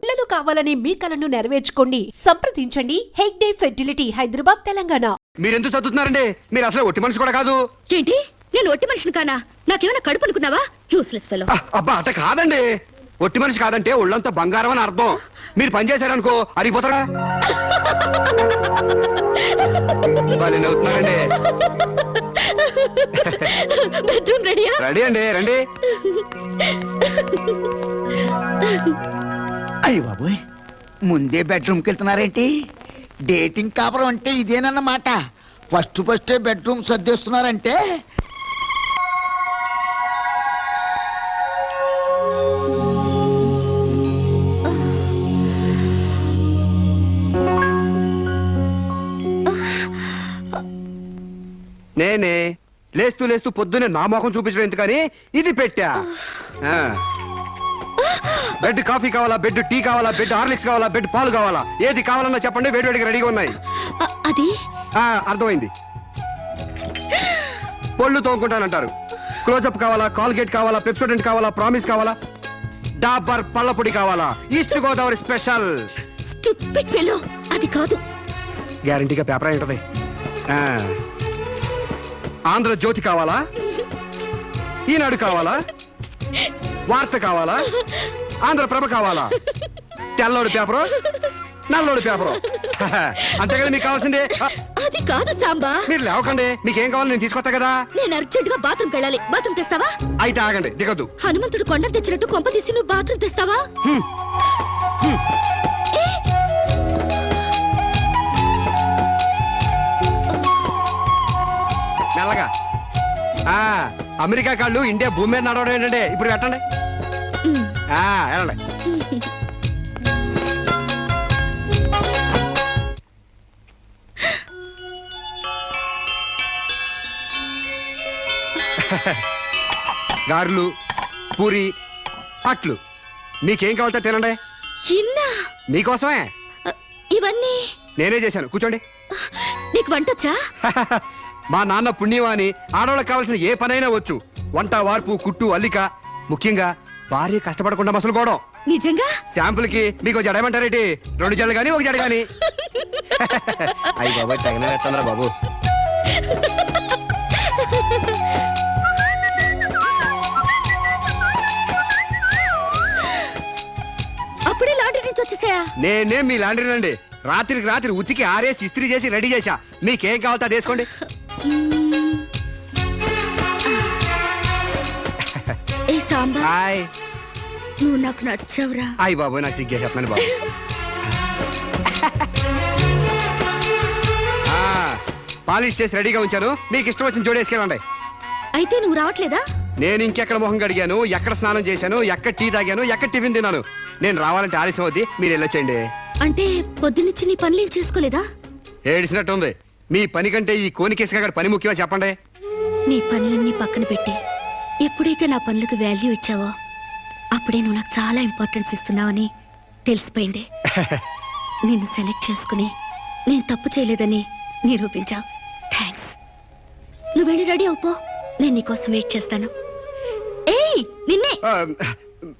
పిల్లలు కావాలని మీ కలను నెరవేర్చుకోండి. సంప్రదించండి హెగ్డే ఫెర్టిలిటీ, హైదరాబాద్, తెలంగాణ. మీరెందుకు చదువుతున్నారండి? మీరు అసలు ఒట్టి మనిషి కూడా కాదు. ఏంటి, నేను ఒట్టి మనిషిని కానా? నాకేమైనా కడుపు అనుకున్నావా? Useless fellow. అబ్బా అట్ట కాదండి. ఒట్టి మనిషి కాదంటే ఒళ్ళంతా బంగారం అని అర్థం. మీరు పని చేశారనుకో అరిగిపోతారా? అవుతున్నారండి. బెడ్రూమ్ రెడీయా? రెడీ అండి, రండి. అయ్య బాబోయ్, ముందే బెడ్రూమ్కి వెళ్తున్నారేంటి? డేటింగ్ కాపురం అంటే ఇదేనన్నమాట. ఫస్ట్ బెడ్రూమ్ సర్దేస్తున్నారంటే నేనే లేస్తూ లేస్తూ పొద్దున్నే నా మొఖం చూపించడం ఎందుకని ఇది పెట్టా. బెడ్ కాఫీ కావాలా, బెడ్ టీ కావాలా, బెడ్ హార్లిక్స్ కావాలా, బెడ్ పాలు కావాలా, ఏది కావాలన్నా చెప్పండి, వేడివేడిగా రెడీగా ఉన్నాయి. అది అర్థమైంది. పళ్ళు తోముకుంటానంటారు. క్లోజప్ కావాలా, కాల్గేట్ కావాలా, పెప్సోడెంట్ కావాలా, ప్రామిస్ కావాలా, డాబర్ పళ్ళ పొడి కావాలా, east Godavari special. Stupid fellow, అది కాదు. గ్యారంటీగా పేపర్ అయి ఉంటది. ఆంధ్ర జ్యోతి కావాలా, ఈనాడు కావాలా, వార్త కావాలా, ఆంధ్రప్రభ కావాలా, తెల్లోడు పేపరు, నల్లోడు పేపరు. అంతేగాని మీకు కావాల్సిందే. అది కాదు సాంబా. మీరు లేవకండి, మీకేం కావాలి నేను తీసుకొస్తా కదా. నేను అర్జెంట్ గా బాత్రూమ్కి వెళ్ళాలి. బాత్రూమ్ తెస్తావా? అయితే ఆగండి, దిగద్దు. హనుమంతుడు కొండ తెచ్చినట్టు కొంప తీసి నువ్వు బాత్రూమ్ తెస్తావా? మెల్లగా. అమెరికా కాళ్ళు ఇండియా భూమి మీద నడవడం ఏంటంటే ఇప్పుడు పెట్టండి. వెళ్ళండి. గారెలు, పూరి, అట్లు మీకేం కావాలో తినండి. మీకోసమే ఇవన్నీ నేనే చేశాను. కూర్చోండి. నీకు వంటొచ్చా? మా నాన్న పుణ్యవాణి. ఆడవాళ్ళకి కావాల్సిన ఏ పనైనా వచ్చు. వంట, వార్పు, కుట్టు, అల్లిక, ముఖ్యంగా భార్య కష్టపడకుండా మసులుకోవడం. నిజంగా? శాంపుల్ కి మీకు జడేమంటారేంటి? 2 జడలు గాని 1 జడ గాని. అయ్యి బాబు తగిన బాబు. అప్పుడే లాండ్రీ నుంచి వచ్చేసాయా? నేనే మీ లాండ్రీనండి. రాత్రికి రాత్రి ఉతికి ఆరేసి ఇస్త్రీ చేసి రెడీ చేశా. మీకేం కావాలో అది వేసుకోండి. ఏ సాంబా, హాయ్. నువ్వు నాకు నచ్చావురా. అయ్యి బాబు నాకు సిగ్గే చెప్పండి బాబు. పాలిష్ చేసి రెడీగా ఉంచాను. మీకు ఇష్టం వచ్చిన జోడి వేసుకెళ్ళండి. అయితే నువ్వు రావట్లేదా? నేను ఇంకెక్కడ మొహం కడిగాను, ఎక్కడ స్నానం చేశాను, ఎక్కడ టీ తాగాను, ఎక్కడ టిఫిన్ తిన్నాను. నేను రావాలంటే ఆలస్యం అవుద్ది. మీరు వెళ్ళొచ్చేయండి. అంటే పొద్దున్నుంచి నీ పనులు ఏం చేసుకోలేదా? ఏడిసినట్టుంది. మీ పని కంటే ఈ కోనికేసుగా పని ముఖ్యమా చెప్పండి. నీ పనులన్నీ పక్కన పెట్టి ఎప్పుడైతే నా పనులకు వాల్యూ ఇచ్చావో అప్పుడే నువ్వు నాకు చాలా ఇంపార్టెన్స్ ఇస్తున్నావని తెలిసిపోయింది. నిన్ను సెలెక్ట్ చేసుకుని నేను తప్పు చేయలేదని నిరూపించావు. థ్యాంక్స్. నువ్వు వెళ్ళి రెడీ అవుపో, నేను నీకోసం వెయిట్ చేస్తాను. ఏయ్ నిన్నే.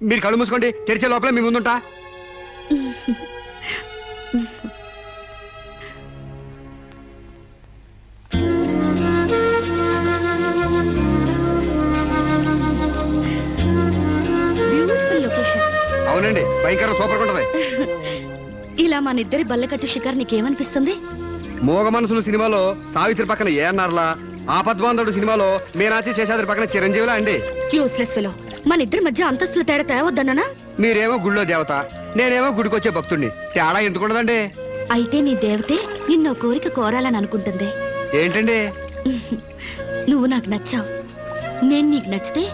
మీరు కళ్ళు మూసుకోండి, తెరిచే లోపల మీ ముందుంటా. Beautiful location. అవునండి, భయంకర సూపర్ ఉంటది. ఇలా మన ఇద్దరి బల్లకట్టు షికార్ నీకేమనిపిస్తుంది? మోగ మనసులు సినిమాలో సావిత్రి పక్కన ఏఎన్ఆర్లా, ఆపద్బాంధవుడు సినిమాలో మీనాచి శేషాద్రి పక్కన చిరంజీవిలా అండి. Useless fellow. మన ఇద్దరి మధ్య అంతస్తులు తేడా తేవద్దన్నా? మీరేమో గుళ్ళో దేవత, నేనేమో గుడికొచ్చే భక్తుడిని. తేడా ఎందుకుండదండి? అయితే నీ దేవతే నిన్నో కోరిక కోరాలని అనుకుంటుంది. ఏంటండి? నువ్వు నాకు నచ్చావు, నేను నీకు నచ్చితే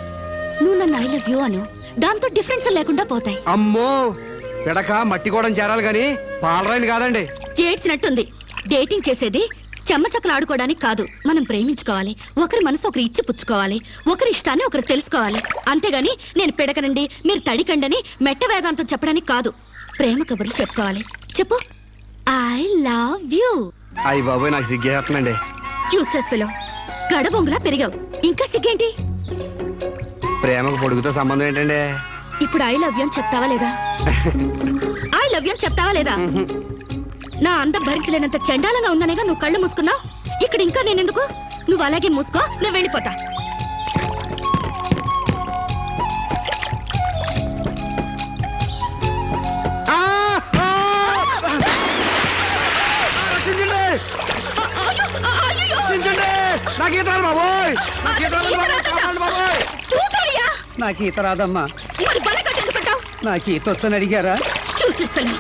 నువ్వు నన్ను ఐ లవ్ యూ అను. దాంతో డిఫరెన్స్ లేకుండా పోతాయి. అమ్మో, పిడక మట్టి కూడా చేరాలి గాని పాలరాయిలు కాదండి. చేడ్చినట్టుంది. డేటింగ్ చేసేది చెమ్మచక్కలు ఆడుకోవడానికి కాదు, మనం ప్రేమించుకోవాలి. ఒకరి మనసు ఒకరు ఇచ్చి పుచ్చుకోవాలి, ఒకరి ఇష్టాన్ని ఒకరు తెలుసుకోవాలి. అంతేగాని నేను పిడకనండి మీరు తడికండని మెట్ట వేదాంతం చెప్పడానికి కాదు. ప్రేమ కబుర్లు చెప్పుకోవాలి. చెప్పు, ఐ లవ్ యూ. అయ్యి బాబోయ్ నాకు సిగ్గేస్తుందండి. Useless fellow. గడబొంగులా పెరిగావు, ఇంకా సిగ్గేంటి? ప్రేమకు పొడుగుతో సంబంధం ఏంటండి? ఇప్పుడు ఐ లవ్ యూ అని చెప్తావా లేదా? ఐ లవ్ యూ అని చెప్తావా లేదా? నా అందం భరించలేనంత చండాలంగా ఉందనేగా నువ్వు కళ్ళు మూసుకున్నావు. ఇక్కడ ఇంకా నేనెందుకు? నువ్వు అలాగే మూసుకో, నేను వెళ్ళిపోతా. నాకు ఈత రాదమ్మా. మరి బల కట్టెందుకుంటావు? నాకు ఈత వచ్చని అడిగారా? చూసేస్తాను.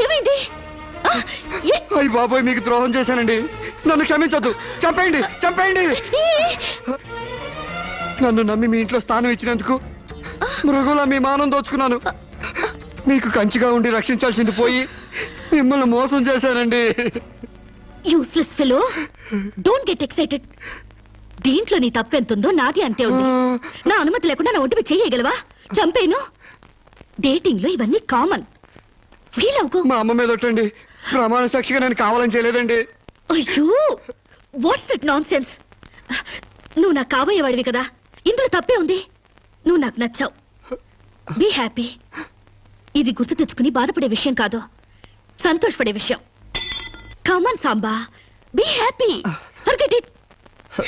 ఏమైంది? అయ్యి బాబోయ్, మీకు ద్రోహం చేశానండి. నన్ను క్షమించొద్దు. చంపేయండి, చంపేయండి. నన్ను నమ్మి మీ ఇంట్లో స్థానం ఇచ్చినందుకు మృగులా మీ మానం దోచుకున్నాను. మీకు కంచిగా ఉండి రక్షించాల్సింది పోయి మిమ్మల్ని మోసం చేశానండి. Useless fellow, don't get excited. దీంట్లో నీ తప్పెంతుందో నాది అంతే ఉంది. నా అనుమతి లేకుండా నా ఒంటిపై చేయగలవా? చంపేను. డేటింగ్ లో ఇవన్నీ కామన్. ఫీల్ అవుకో. మా అమ్మ మీద ఒట్టండి. ప్రమాణ సాక్షిగా నేను కావాలని చేయలేదండి. అయ్యో, వాట్స్ దట్ నాన్ సెన్స్? నువ్వు నాకు కాబోయేవాడివి కదా, ఇందులో తప్పే ఉంది. నువ్వు నాకు నచ్చావు. Be happy. ఇది గుర్తు తెచ్చుకుని బాధపడే విషయం కాదు, సంతోషపడే విషయం. Come on Samba, be happy. Forget it.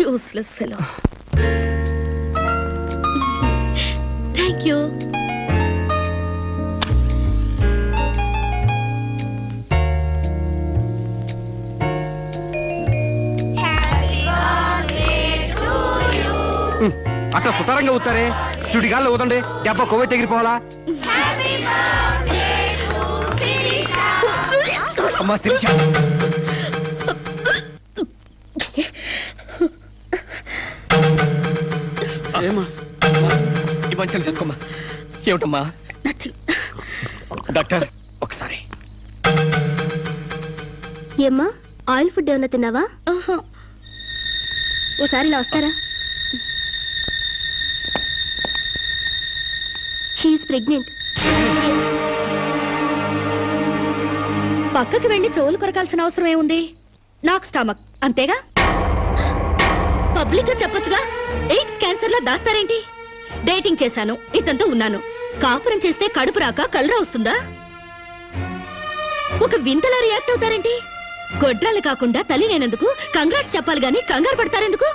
Useless fellow. Thank you. అట్లా సుతారంగా ఊతారే. సుడిగాల్లో ఊదండి, దెబ్బ కొవ్వె తెగిరిపోవాలా? అమ్మా శిరీష, ఏమా ఈ మంచాలు తీసుకోమ్మా. ఏమిటమ్మా? డాక్టర్ ఒకసారి. ఏమ్మా, ఆయిల్ ఫుడ్ ఏమన్నా తిన్నావా? ఓసారి ఇలా వస్తారా? She is pregnant. పక్కకి వెళ్ళి చెవులు కొరకాల్సిన అవసరం ఏముంది? నాకు స్టమక్, అంతేగా. పబ్లిక్ గా చెప్పొచ్చుగా. ఎయిడ్స్ క్యాన్సర్ లా దాస్తారేంటి? డేటింగ్ చేశాను, ఇతనితో ఉన్నాను. కాపురం చేస్తే కడుపు రాక కలరా వస్తుందా? ఒక వింతలా రియాక్ట్ అవుతారేంటి? గొడ్రాలు కాకుండా తల్లి నేనెందుకు కంగ్రాట్స్ చెప్పాలి గాని కంగారు పడతారెందుకు?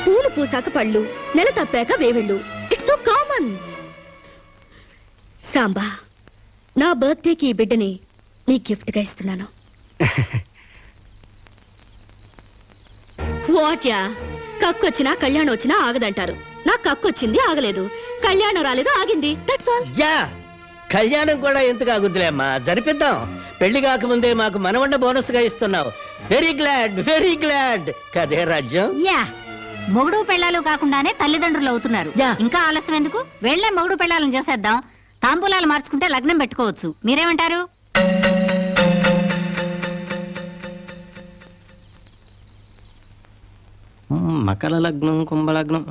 పూలు పూసాక పళ్ళు, నెల తప్పాక వేవిళ్ళు. It's so common. సాంబా, నా బర్త్డేకి ఈ బిడ్డని నీ గిఫ్ట్ గా ఇస్తున్నాను. వాట్యా కక్కొచ్చినా కళ్యాణం వచ్చినా ఆగదంటారు. నాకు కక్కొచ్చింది ఆగలేదు, కళ్యాణం రాలేదు ఆగింది. That's all. యా కళ్యాణం కూడా ఎందుకు ఆగుద్దులే అమ్మా, జరిపిద్దాం. పెళ్లి కాకముందే మాకు మనవండ బోనస్ గా ఇస్తున్నావు. వెరీ గ్లాడ్ కదే రాజ్యం. యా మొగుడు పెళ్ళాలు కాకుండానే తల్లిదండ్రులు అవుతున్నారు. యా. ఇంకా ఆలస్యం ఎందుకు? వెళ్లే మొగుడు పెళ్ళాలను చేసేద్దాం. తాంబూలాలు మార్చుకుంటే లగ్నం పెట్టుకోవచ్చు. మీరేమంటారు? మకర లగ్నం కుంభలగ్నం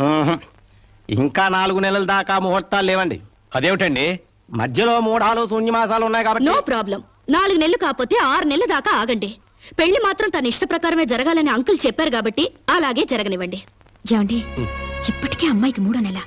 ఇంకా 4 నెలల దాకా ముహూర్తాలు లేవండి. అదేమిటండి? మధ్యలో 3 శూన్యమాసాలు ఉన్నాయి కాబట్టి నో ప్రాబ్లం. 4 నెలలు కాకపోతే 6 నెలల దాకా ఆగండి. పెళ్లి మాత్రం తన ఇష్ట ప్రకారమే జరగాలని అంకుల్ చెప్పారు కాబట్టి అలాగే జరగనివ్వండి. ఏమండి, ఇప్పటికే అమ్మాయికి 3వ నెల.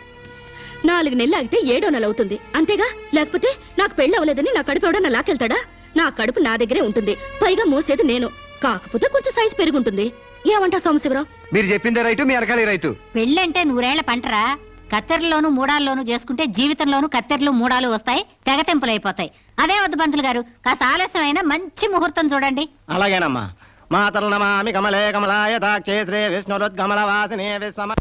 4 నెలలు ఆగితే 7వ నెల అవుతుంది. అంతేగా? లేకపోతే నాకు పెళ్లి అవ్వలేదని నా కడుపు ఎవడన్నా లాకెళ్తాడా? నా కడుపు నా దగ్గరే ఉంటుంది. పైగా మోసేది నేను. కాకపోతే కొంచెం సైజు పెరుగుంటుంది. ఏమంటా సోమశివరావు? మీరు చెప్పిందే రైతు, మీ అరకాలి రైతు. పెళ్ళంటే 100 ఏళ్ల పంటరా. కత్తెరలోను మూడాల్లోనూ చేసుకుంటే జీవితంలోనూ కత్తెరలు మూడాలు వస్తాయి, తెగతెంపులైపోతాయి. అదే వద్దు పంతులు గారు, కాస్త ఆలస్యమైన మంచి ముహూర్తం చూడండి. అలాగేనమ్మా. మాతరు నమామి కమలే కమలాయ తాక్షే శ్రీ విష్ణురుద్గమల వాసినే విశ్వమ.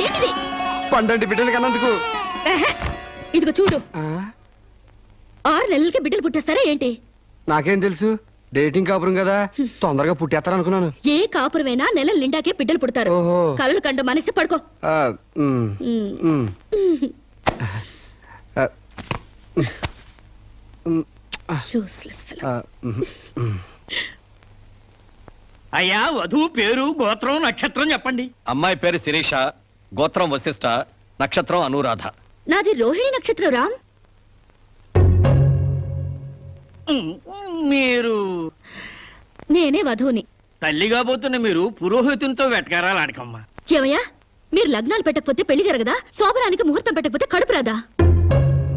ఏంటిది? పండంటి బిడ్డలు కన్నందుకు. ఇదిగో చూడు, 6 నెలలకి బిడ్డలు పుట్టేస్తారా ఏంటి? నాకేం తెలుసు, డేటింగ్ కాపురం కదా, తొందరగా పుట్టేస్తారనుకున్నాను. ఏ కాపురమైనా నెలల నిండాకే బిడ్డలు పుడతారు. ఓహో. కలలు కండ మనసి పడుకో. ఆ, ఉమ్, ఉమ్. ఆ, ఉమ్, Useless fellow. ఆ, ఉమ్, ఉమ్. అయ్యా వధువు పేరు, గోత్రం, నక్షత్రం చెప్పండి. అమ్మాయి పేరు శిరీష, గోత్రం వశిష్ఠ, నక్షత్రం అనురాధ. నాది రోహిణి నక్షత్రం రామ్. మీరు నేనే వధువుని. తల్లిగా పోతున్న మీరు పురోహితునితో వెటకారాలు ఆడకమ్మా. ఏమయ్యా, మీరు లగ్నాలు పెట్టకపోతే పెళ్లి జరగదా? శోభరానికి ముహూర్తం పెట్టకపోతే కడుపు రాదా?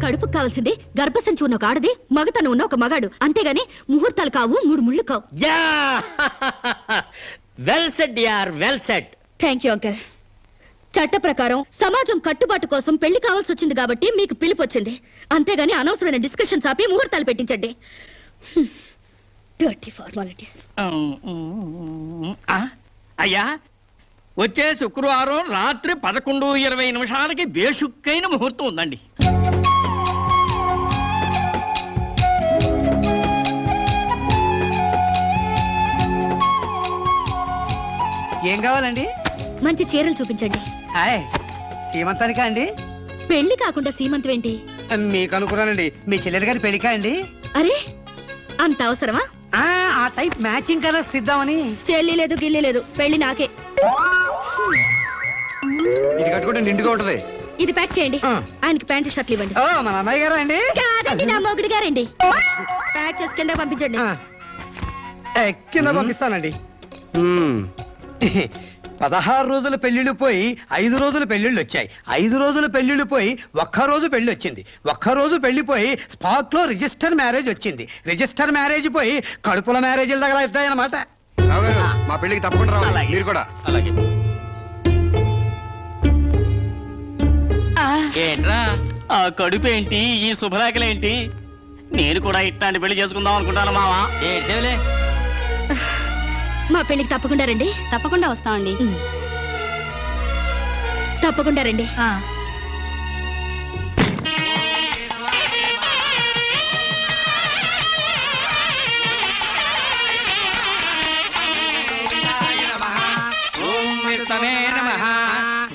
కడుపుకు కావాల్సింది గర్భసంచి ఉన్న ఒక ఆడది, మగతను ఉన్న ఒక మగాడు. అంతేగాని ముహూర్తాలు కావు, 3 ముళ్ళు కావు. యా వెల్ సెడ్ యార్, well said. Thank you uncle. చట్ట ప్రకారం సమాజం కట్టుబాటు కోసం పెళ్లి కావాల్సి వచ్చింది కాబట్టి మీకు పిలుపు వచ్చింది. అంతేగాని అనవసరమైన డిస్కషన్స్ ఆపి ముహూర్తాలు పెట్టించండి. Dirty formalities. అయ్యా వచ్చే శుక్రవారం రాత్రి 11:20 బేషుక్కైన ముహూర్తం ఉందండి. ఏం కావాలండి? మంచి చీరలు చూపించండి. హాయ్, సీమంతానికా అండి? పెళ్లి కాకుండా సీమంతం ఏంటి? మీకు అనుకున్నానండి, మీ చెల్లెలు గారి పెళ్లికా అండి? అరే, అంత అవసరమా? ఆ టైప్ మ్యాచింగ్ కలర్స్ ఇద్దామని. చెల్లి లేదు, గిల్లి లేదు, పెళ్లి నాకే. ఇది కట్టుకుంటే నిండుగా ఉంటది. ఇది ప్యాక్ చేయండి. ఆయనకి ప్యాంటు షర్ట్లు ఇవ్వండి. ఓ, మన అన్నయ్య గారా అండి? కాదండి, నా మొగుడు గారండి. ప్యాక్ చేసి కింద పంపించండి. కింద పంపిస్తానండి. ఉమ్. 16 రోజుల పెళ్లిళ్ళు పోయి 5 రోజుల పెళ్లిళ్ళు వచ్చాయి. 5 రోజుల పెళ్లిళ్ళు పోయి ఒక్క రోజు పెళ్లి వచ్చింది. ఒక్క రోజు పెళ్లిపోయి స్పాట్ లో రిజిస్టర్ మ్యారేజ్ వచ్చింది. రిజిస్టర్ మ్యారేజ్ పోయి కడుపుల మ్యారేజ్ల దగ్గర అవుతాయన్నమాట. రావు గారు, మా పెళ్లికి తప్పకుండా రావాలి అలాగే. మీరు కూడా. అలాగే. ఏంట్రా ఆ కడుపు ఏంటి ఈ శుభలేఖలేంటి? నేను కూడా ఇట్లాంటి పెళ్లి చేసుకుందాం అనుకుంటాను మావా. మా పెళ్లికి తప్పకుండా రండి. తప్పకుండా వస్తామండి. తప్పకుండా రండి.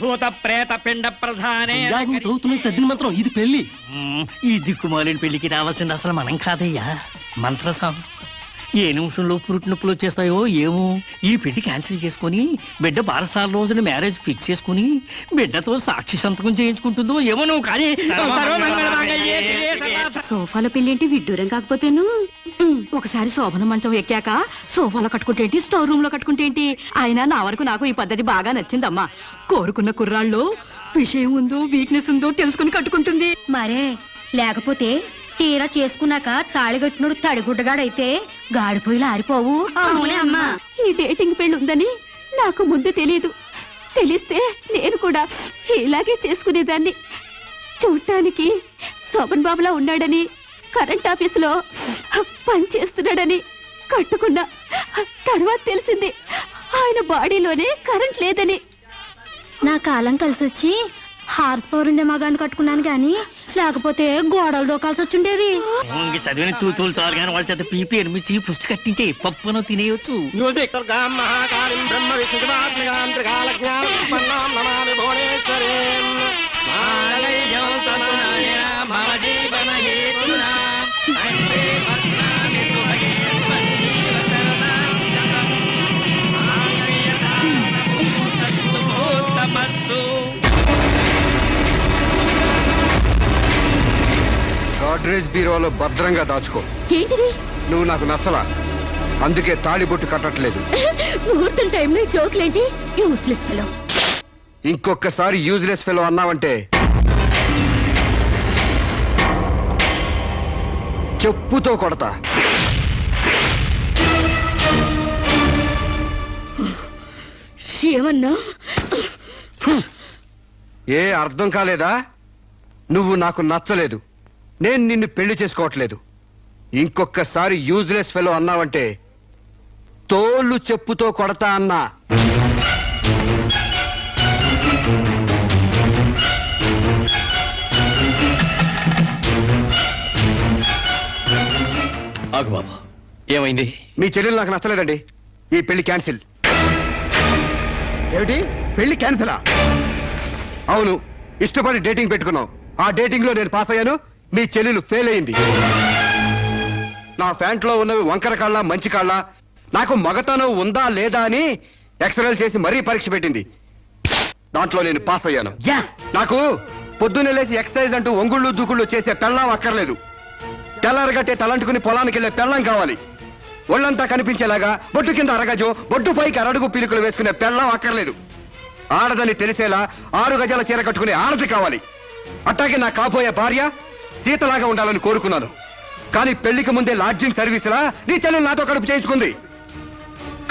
భూత ప్రేత పిండ ప్రధానే చదువుతున్న తద్దిన మంత్రం ఇది పెళ్లి. ఈ దిక్కుమాలిన పెళ్లికి రావాల్సింది అసలు మనం కాదయ్యా, మంత్రసాం. ఏ నిమిషంలో పురుటి నొప్పులు వచ్చేస్తాయో ఏమో. ఈ పెళ్లి క్యాన్సిల్ చేసుకుని బిడ్డ బారసాల రోజున మ్యారేజ్ ఫిక్స్ చేసుకుని బిడ్డతో సాక్షి సంతకం చేయించుకుంటుందో ఏమో. నువ్వు కానీ సోఫాలో పెళ్ళేంటి విడ్డూరం కాకపోతేను. ఒకసారి శోభన మంచం ఎక్కాక సోఫాలో కట్టుకుంటే ఏంటి, స్టోర్ రూమ్ లో కట్టుకుంటే ఏంటి. అయినా నా వరకు నాకు ఈ పద్ధతి బాగా నచ్చిందమ్మా. కోరుకున్న కుర్రాళ్ళు విషయం ఉందో వీక్నెస్ ఉందో తెలుసుకుని కట్టుకుంటుంది. మరే లేకపోతే తీరా చేసుకున్నాక తాళిగట్టినోడు తడిగుడ్డగాడైతే గాడిపోయిలా ఆరిపోవు. అమ్మా, ఈ డేటింగ్ పెళ్లి ఉందని నాకు ముందు తెలియదు. తెలిస్తే నేను కూడా ఇలాగే చేసుకునేదాన్ని. చూడటానికి శోభన్ బాబులా ఉన్నాడని, కరెంట్ ఆఫీసులో పని చేస్తున్నాడని కట్టుకున్నా. తర్వాత తెలిసింది ఆయన బాడీలోనే కరెంట్ లేదని. నా కాలం కలిసి వచ్చి హార్స్ పవర్ ఉండే మగాన్ని కట్టుకున్నాను గాని లేకపోతే గోడలు దూకాల్సి వచ్చిండేది. చదివిన తూతులు చాలు కానీ వాళ్ళ చేత పీపీ ఎనిమిది పుస్తక కట్టించే పప్పును తినేయచ్చు. గాడ్రేజ్ బీరోలో భద్రంగా దాచుకో. ఏంటిది? నువ్వు నాకు నచ్చలా, అందుకే తాళిబొట్టు కట్టట్లేదు. ముహూర్తం టైంలో జోకులేంటి? Useless fellow. ఇంకొకసారి యూజ్లెస్ ఫెలో అన్నావంటే చెప్పుతో కొడతా. ఏమన్నా? ఏ అర్థం కాలేదా? నువ్వు నాకు నచ్చలేదు, నేను నిన్ను పెళ్లి చేసుకోవట్లేదు. ఇంకొకసారి యూజ్లెస్ ఫెలో అన్నావంటే తోళ్ళు చెప్పుతో కొడతా అన్నా. ఆగు బాబు, ఏమైంది? మీ చెల్లెలు నాకు నచ్చలేదండి, ఈ పెళ్లి క్యాన్సిల్. ఏమిటి పెళ్లి క్యాన్సిలా? అవును, ఇష్టపడి డేటింగ్ పెట్టుకున్నాం. ఆ డేటింగ్ లో నేను పాస్ అయ్యాను, మీ చెల్లెలు ఫెయిల్ అయింది. నా ప్యాంట్ లో ఉన్నవి వంకర కాళ్ళ మంచి కాళ్ళ, నాకు మగతనం ఉందా లేదా అని ఎక్స్రేలు చేసి మరీ పరీక్ష పెట్టింది. దాంట్లో నేను పాస్ అయ్యాను. నాకు పొద్దున్నే లేచి ఎక్సర్సైజ్ అంటూ ఒంగుళ్ళు దూకుళ్ళు చేసే పెళ్ళాం అక్కర్లేదు. తెల్లారగట్టే తలంటుకుని పొలానికి వెళ్లే పెళ్ళాం కావాలి. ఒళ్ళంతా కనిపించేలాగా బొట్టు కింద అరగజం, బొట్టు పైకి అరడుగు పీలికలు వేసుకునే పెళ్ళాం అక్కర్లేదు. ఆడదని తెలిసేలా 6 గజాల చీర కట్టుకునే ఆడది కావాలి. అట్టాగే నా కాబోయే భార్య సీతలాగా ఉండాలని కోరుకున్నాను. కానీ పెళ్లికి ముందే లాడ్జింగ్ సర్వీసులా నీ చెల్లెలు నాతో కడుపు చేయించుకుంది.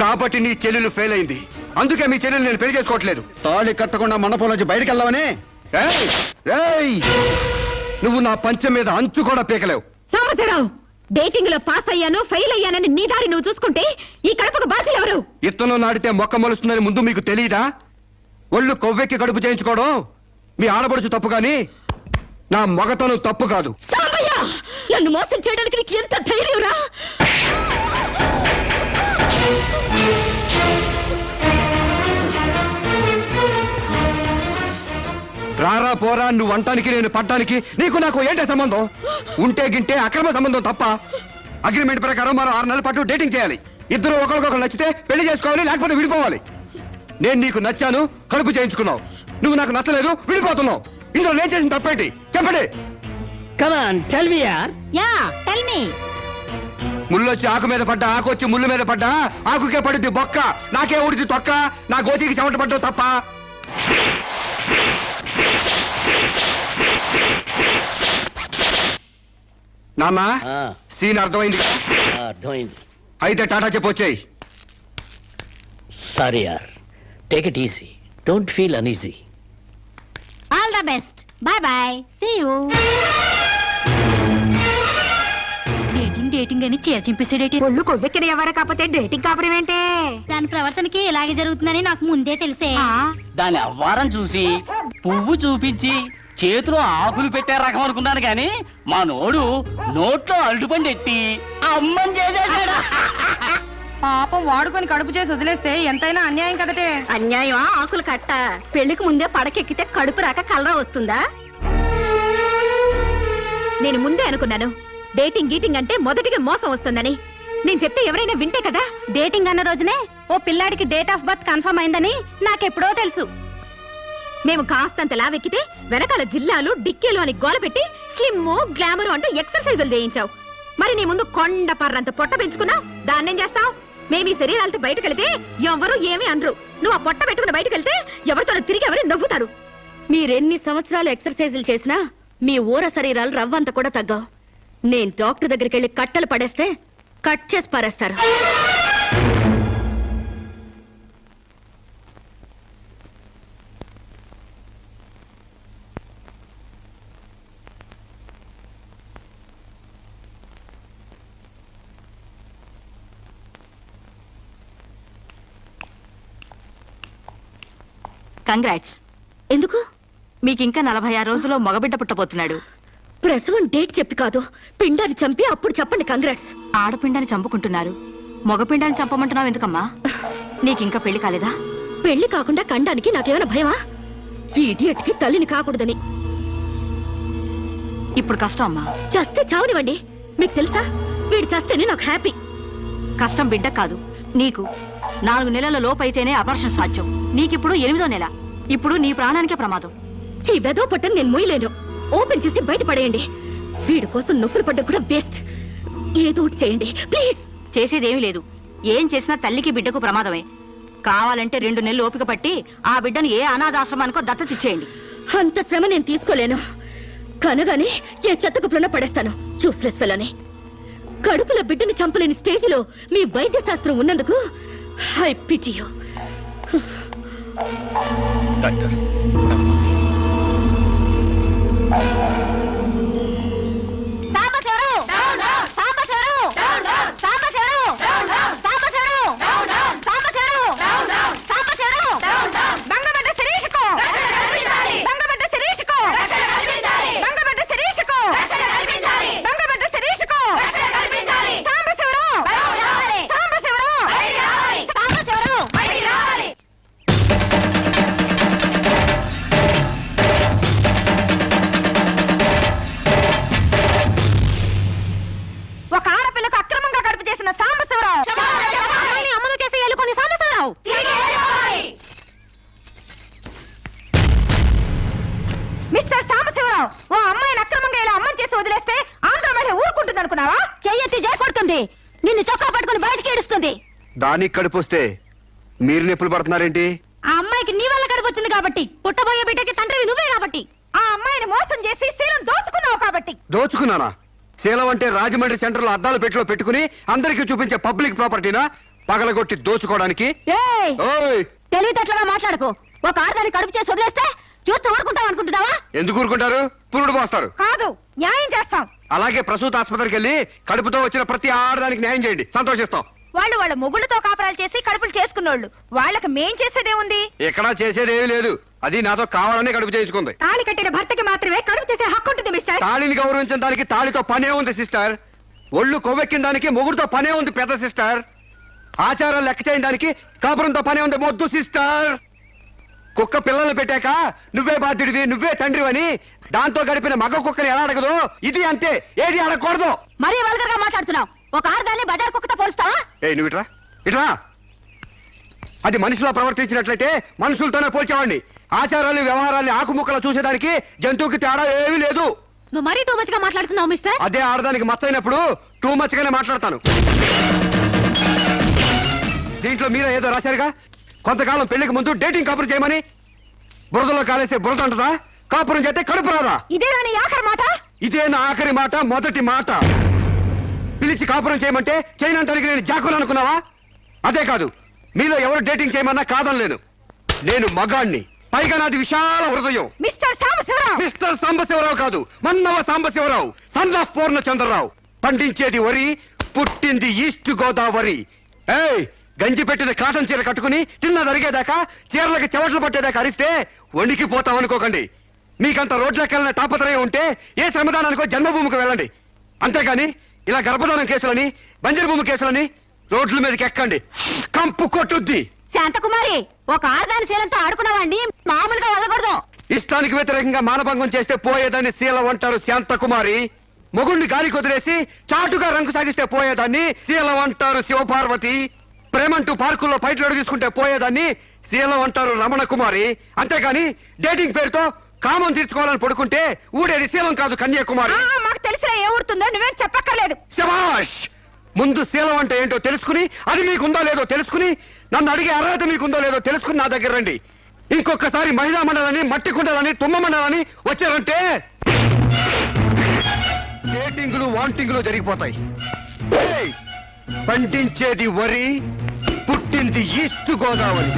కాబట్టి నీ చెల్లెలు ఫెయిల్ అయింది. అందుకే మీ చెల్లెలు నేను పెళ్లి చేసుకోవట్లేదు. తాళి కట్టకుండా మండపం నుంచి బయటకు వెళ్దామని. నువ్వు నా పంచం మీద అంచు కూడా పీకలేవు. సాంబశివరావు, డేటింగ్ లో పాస్ అయ్యాను ఫెయిల్ అయ్యానని నీ దారి నువ్వు చూసుకుంటే ఈ కడపకు బాధ్యులు ఎవరు? ఇత్తనం నాడితే మొక్క మొలుస్తుందని ముందు మీకు తెలియదా? ఒళ్ళు కొవ్వెక్కి కడుపు చేయించుకోవడం మీ ఆడపడుచు తప్పు గాని నా మగతనం తప్పు కాదు. సాంబయ్య, నన్ను మోసం చేయడానికి నీకు ఎంత ధైర్యం రా? రారా పోరా నువ్వు అంటానికి నేను పడ్డానికి నీకు నాకు ఏంటే సంబంధం? ఉంటే గింటే అక్రమ సంబంధం తప్ప. అగ్రిమెంట్ ప్రకారం మరో 6 నెలల పాటు డేటింగ్ చేయాలి. ఇద్దరు ఒకరికొకరు నచ్చితే పెళ్లి చేసుకోవాలి, లేకపోతే విడిపోవాలి. నేను నీకు నచ్చాను, కడుపు చేయించుకున్నావు. నువ్వు నాకు నచ్చలేదు, విడిపోతున్నావు. ఇందులో నేను చేసిన తప్పేంటి చెప్పండి. Come on, tell me, yaar. Yeah tell me. ముళ్ళొచ్చి ఆకు మీద పడ్డా, ఆకు వచ్చి ముళ్ళు మీద పడ్డా, ఆకుకే పడుద్ది బొక్క, నాకే ఊడిది తొక్క. నా గోతికి చెమట పడ్డావు తప్ప. నాన్న, Ah, సీన్ అర్థమైంది. అర్థమైంది. అయితే టాటా చెప్పొచ్చాయి. సారీ యార్, take it easy, don't feel uneasy. All the best, bye bye, see you. Dating dating అని చీర చింపేసాడేటి. ఒళ్ళు కొవ్వెక్కిన ఎవరు కాకపోతే డేటింగ్ కాపురం ఏంటే? దాని ప్రవర్తనకి ఇలాగే జరుగుతుందని నాకు ముందే తెలిసే. దాని అవ్వారం చూసి పువ్వు చూపించి చేతిలో ఆకులు పెట్టే రకం అనుకున్నాను కానీ మా నోడు నోట్లో అల్లుపండి ఎట్టి అమ్మని చేసేసాడు. పాపం వాడుకొని కడుపు చేసి వదిలేస్తే ఎంతైనా అన్యాయం కదటే. అన్యాయమా ఆకులు కట్ట? పెళ్లికి ముందే పడకెక్కితే కడుపు రాక కలరా వస్తుందా? నేను ముందే అనుకున్నాను డేటింగ్ గీటింగ్ అంటే మొదటిగా మోసం వస్తుందని. నేను చెప్తే ఎవరైనా వింటే కదా. డేటింగ్ అన్న రోజునే ఓ పిల్లాడికి డేట్ ఆఫ్ బర్త్ కన్ఫర్మ్ అయిందని నాకెప్పుడో తెలుసు. మేము కాస్తంత లావెక్కితే వెనకాల జిల్లాలు డిక్కీలు అని గోల పెట్టి స్లిమ్ గ్లామర్ అంటూ ఎక్సర్సైజులు చేయించావు. మరి నీ ముందు కొండ పర్రంత పొట్ట పెంచుకున్నావు, దాన్నేం చేస్తావు? మేము ఈ శరీరాలతో బయటకెళ్తే ఎవరు ఏమీ అనరు. నువ్వు ఆ పొట్ట పెట్టుకుని బయటకెళ్తే ఎవరితో తిరిగి ఎవరు నవ్వుతారు. మీరెన్ని సంవత్సరాలు ఎక్సర్సైజులు చేసినా మీ ఊర శరీరాలు రవ్వంత కూడా తగ్గవు. నేను డాక్టర్ దగ్గరికి వెళ్ళి కట్టలు పడేస్తే కట్ చేసి పారేస్తారు. కంగ్రాట్స్. ఎందుకు? మీకింకా 46 రోజుల్లో మగబిడ్డ పుట్టబోతున్నాడు. ప్రసవం డేట్ చెప్పి కాదు, పిండాన్ని చంపి అప్పుడు చెప్పండి కంగ్రాట్స్. ఆడపిండాన్ని చంపుకుంటున్నారు, మగపిండాన్ని చంపమంటున్నావు ఎందుకమ్మా? నీకింకా పెళ్లి కాలేదా? పెళ్లి కాకుండా కండానికి నాకేమైనా భయమా? ఈ ఇడియట్ కి తల్లిని కాకూడదని. ఇప్పుడు కష్టం అమ్మా. చస్తే చావనివ్వండి. మీకు తెలుసా, వీడు చస్తేనే నాకు హ్యాపీ. కష్టం బిడ్డ కాదు నీకు. 4 నెలల లోపైతేనే అపర్షన్ సాధ్యం. నీకిప్పుడు 8వ నెల. ఇప్పుడు నీ ప్రాణానికే ప్రమాదం. ఈ వెదో పట్టని నేను మొయ్యలేను. ఓపెన్ చేసి బయట పడేయండి. వీడి కోసం నొప్పులు పడ్డం కూడా వేస్ట్. ఏదో ఒకటి చేయండి ప్లీజ్. చేసేదేమీ లేదు. ఏం చేసినా తల్లికి బిడ్డకు ప్రమాదమే. కావాలంటే 2 నెలలు ఓపిక పట్టి ఆ బిడ్డను ఏ అనాథాశ్రమానికో దత్తతిచ్చేయండి. అంత శ్రమ నేను తీసుకోలేను. కనగానే ఏ చెత్తకుప్పులన పడేస్తాను. చూస్లెస్ ఫెలోని. కడుపుల బిడ్డని చంపలేని స్టేజిలో మీ వైద్య శాస్త్రం ఉన్నందుకు I pity you. Doctor mister Sambasivarao, ఓ అమ్మాయిని అక్రమంగా ఇలా అమ్మని చేసి వదిలేస్తే ఆంధ్ర మహిళ ఊరుకుంటుంది అనుకున్నావా? చెయ్యెత్తి జయకొడుతుంది. నిన్ను చొక్కా పట్టుకుని బయటికి ఏడుస్తుంది. దానికి కడుపొస్తే మీరు నొప్పులు పడుతున్నారేంటి? ఆ అమ్మాయికి నీ వల్ల కడుపు వచ్చింది కాబట్టి, పుట్టబోయే బిడ్డకి తండ్రివి నువ్వే కాబట్టి. ఆ అమ్మాయిని మోసం చేసి శీలం దోచుకున్నావు కాబట్టి. దోచుకున్నానా? శీలం అంటే రాజమండ్రి సెంటర్ లో అద్దాల పెట్టిలో పెట్టుకుని అందరికీ చూపించే పబ్లిక్ ప్రాపర్టీనా పగలగొట్టి దోచుకోవడానికి? ఏయ్, ఓయ్, తెలివితేటలుగా మాట్లాడకు. ఒక ఆడదాన్ని కడుపు చేసి వదిలేస్తే చూస్తూ ఊరుకుంటావు అనుకుంటున్నావా? ఎందుకు ఊరుకుంటారు? పురుడు పోస్తారు. కాదు, న్యాయం చేస్తాం. అలాగే ప్రసూత ఆసుపత్రికి వెళ్ళి కడుపుతో వచ్చిన ప్రతి ఆడదానికి న్యాయం చేయండి, సంతోషిస్తాం. వాళ్ళు వాళ్ళ మొగుళ్ళతో కాపురాలు చేసి కడుపులు చేసుకున్నోళ్ళు. వాళ్ళకి మేం చేసేదే ఉంది? ఎక్కడా చేసేదేమీ లేదు. అది నాతో కావాలని కడుపు చేయించుకుంది. తాళి కట్టిన భర్తకి మాత్రమే కడుపు చేసే హక్కు ఉంటుంది మిస్టర్. తాళిని గౌరవించిన దానికి తాళితో పనే ఉంది సిస్టర్. ఒళ్ళు కొవ్వెక్కిన దానికి మొగుడుతో పనే ఉంది పెద్ద సిస్టర్. ఆచారాలు లెక్క చేయని దానికి కాపురంతో పనే ఉంది మొద్దు సిస్టర్. కుక్క పిల్లల్ని పెట్టాక నువ్వే బాధ్యుడివి, నువ్వే తండ్రివని దాంతో గడిపిన మగ కుక్కని ఎలా అడగదు, ఇది అంతే. ఏది అడగకూడదు. మరీ వల్గర్ గా మాట్లాడుతున్నావు. ఒక ఆడదాన్ని బజార్ కుక్కతో పోలుస్తావా? నువ్వు ఇట్రా ఇట్రా. అది మనిషిలో ప్రవర్తించినట్లయితే మనుషులతోనే పోల్చేవాడిని. ఆచారాలు వ్యవహారాలు ఆకుముక్కలు చూసేదానికి జంతువుకి తేడా ఏమీ లేదు. నువ్వు మరీ టూ మచ్ గా మాట్లాడుతున్నావు మిస్టర్. అదే ఆడదానికి మచ్చైనప్పుడు టూ మచ్ గానే మాట్లాడతాను. దీంట్లో మీరే ఏదో రాశారుగా, కొంతకాలం పెళ్లికి ముందు డేటింగ్ కాపురం చేయమని. బురదలో కాలేస్తే బురద అంటదా? కాపురం చేస్తే కడుపు రాదా? ఇదే నీ ఆఖరి మాట? ఇదే నా ఆఖరి మాట, మొదటి మాట. పిలిచి కాపురం చేయమంటే చేయనంటానికి నేను జాకులు అనుకున్నావా? అదే కాదు, మీలో ఎవరు డేటింగ్ చేయమన్నా కాదనలేను. నేను మగాణ్ణి, పైగా నాది విశాల హృదయం. మిస్టర్ సాంబశివరావు, మిస్టర్ సాంబశివరావు కాదు, మన్నవ సాంబశివరావు, సన్ ఆఫ్ పూర్ణచంద్రరావు. పండించేది వరి, పుట్టింది ఈస్ట్ గోదావరి. ఏయ్, గంజి పెట్టిన కాటన్ చీర కట్టుకుని తిన్నది అరిగేదాకా, చీరలకి చెవట్లు పట్టేదాకా అరిస్తే వణికిపోతాం అనుకోకండి. మీకంత రోడ్లెక్కాలనే తాపత్రయం ఉంటే ఏ శ్రమదానానికో జన్మభూమికి వెళ్ళండి. అంతేగాని ఇలా గర్భధానం కేసులని, బంజరు భూమి కేసులని రోడ్ల మీదకి ఎక్కండి, కంపు కొట్టుద్ది. శాంతకుమారి, ఒక ఆడదాని శీలంతో ఆడుకున్నావండి, మామూలుగా వదలకూడదు. ఇష్టానికి వ్యతిరేకంగా మానభంగం చేస్తే పోయేదాన్ని శీలం అంటారు శాంతకుమారి. మొగుణ్ణి గాలికి వదిలేసి చాటుగా రంగు సాగిస్తే పోయేదాన్ని శీలం అంటారు శివపార్వతి. ప్రేమంటూ పార్కుల్లో ఫైట్లు అడుగు తీసుకుంటే పోయేదాన్ని శీలం అంటారు రమణ కుమారి. అంతేగాని డేటింగ్ పేరుతో కామం తీర్చుకోవాలని పడుకుంటే ఊడేది శీలం కాదు కన్యాకుమారి. మాకు తెలిసిన ఏ ఊరుతుందో నువ్వేం చెప్పక్కర్లేదు. శభాష్! ముందు శీలం అంటే ఏంటో తెలుసుకుని, అది మీకుందో లేదో తెలుసుకుని, నన్ను అడిగే అర్హత మీకుందో లేదో తెలుసుకుని నా దగ్గర రండి. ఇంకొకసారి మహిళా మండలని, మట్టి కుండలని, తుమ్మ మండలని వచ్చారంటే డేటింగ్లు వాంటింగ్లు జరిగిపోతాయి. ఏయ్! పండించేది వరి, పుట్టింది ఈస్ట్ గోదావరి.